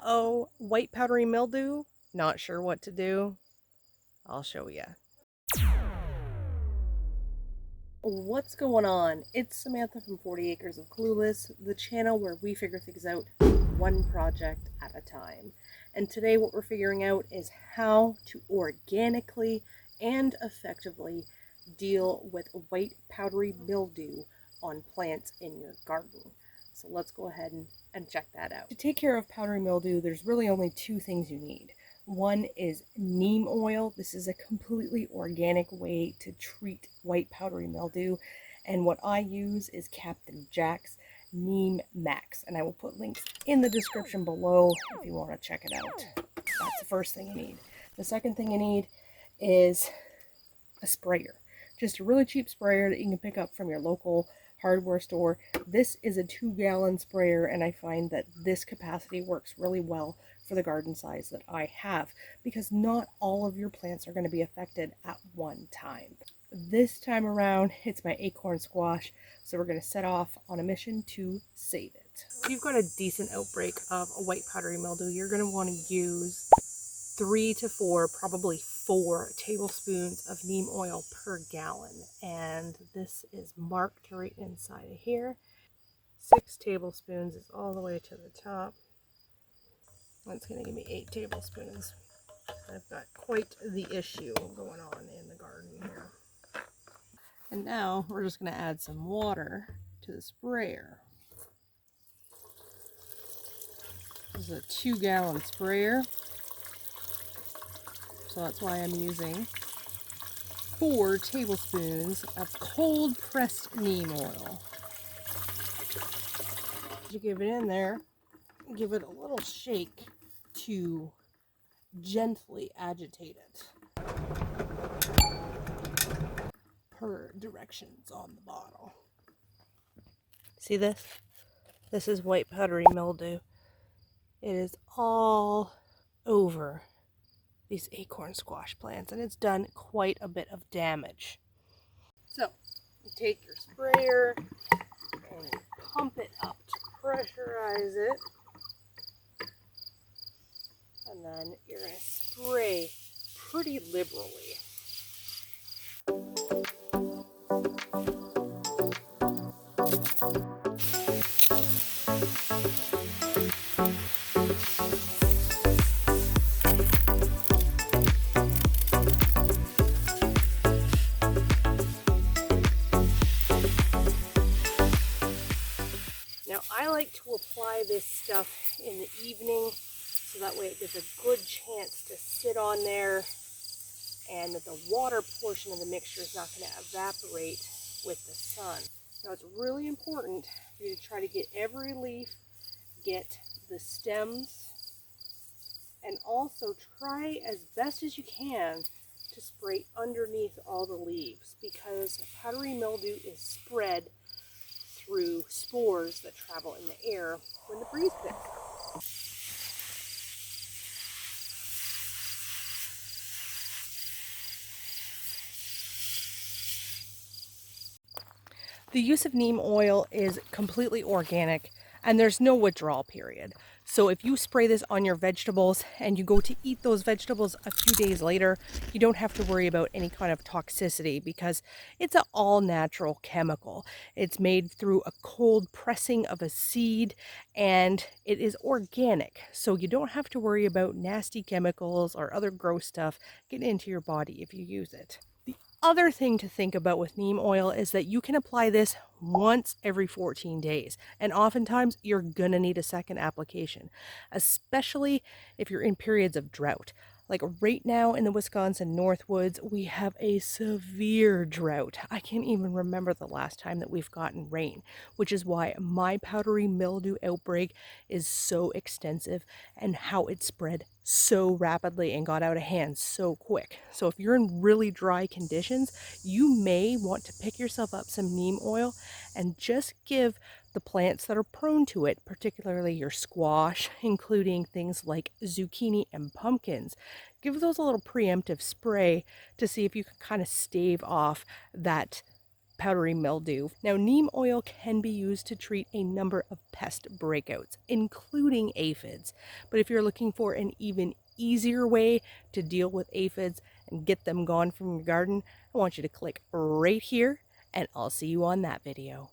Uh-oh, white powdery mildew? Not sure what to do? I'll show you. What's going on? It's Samantha from 40 Acres of Clueless, the channel where we figure things out one project at a time. And today what we're figuring out is how to organically and effectively deal with white powdery mildew on plants in your garden. So let's go ahead and check that out. To take care of powdery mildew, there's really only two things you need. One is neem oil. This is a completely organic way to treat white powdery mildew. And what I use is Captain Jack's Neem Max. And I will put links in the description below if you want to check it out. That's the first thing you need. The second thing you need is a sprayer. Just a really cheap sprayer that you can pick up from your local hardware store. This is a 2-gallon sprayer, and I find that this capacity works really well for the garden size that I have, because not all of your plants are going to be affected at one time. This time around, it's my acorn squash, so we're going to set off on a mission to save it. If you've got a decent outbreak of a white powdery mildew, you're going to want to use 3 to 4, probably 4 tablespoons of neem oil per gallon. And this is marked right inside of here. 6 tablespoons is all the way to the top. That's going to give me 8 tablespoons. I've got quite the issue going on in the garden here. And now we're just going to add some water to the sprayer. This is a 2-gallon sprayer. So that's why I'm using 4 tablespoons of cold pressed neem oil. You give it in there, give it a little shake to gently agitate it per directions on the bottle. See this? This is white powdery mildew. It is all over these acorn squash plants, and it's done quite a bit of damage. So you take your sprayer and you pump it up to pressurize it, and then you're going to spray pretty liberally. Now I like to apply this stuff in the evening so that way it gives a good chance to sit on there and that the water portion of the mixture is not going to evaporate with the sun. Now it's really important for you to try to get every leaf, get the stems, and also try as best as you can to spray underneath all the leaves, because powdery mildew is spread through spores that travel in the air when the breeze picks up. The use of neem oil is completely organic, and there's no withdrawal period. So if you spray this on your vegetables and you go to eat those vegetables a few days later, you don't have to worry about any kind of toxicity, because it's an all-natural chemical. It's made through a cold pressing of a seed, and it is organic. So you don't have to worry about nasty chemicals or other gross stuff getting into your body if you use it. Other thing to think about with neem oil is that you can apply this once every 14 days, and oftentimes you're gonna need a second application, especially if you're in periods of drought. Like right now in the Wisconsin Northwoods, we have a severe drought. I can't even remember the last time that we've gotten rain, which is why my powdery mildew outbreak is so extensive and how it spread so rapidly and got out of hand so quick. So if you're in really dry conditions, you may want to pick yourself up some neem oil and just give the plants that are prone to it, particularly your squash, including things like zucchini and pumpkins, give those a little preemptive spray to see if you can kind of stave off that powdery mildew. Now, neem oil can be used to treat a number of pest breakouts, including aphids. But if you're looking for an even easier way to deal with aphids and get them gone from your garden, I want you to click right here, and I'll see you on that video.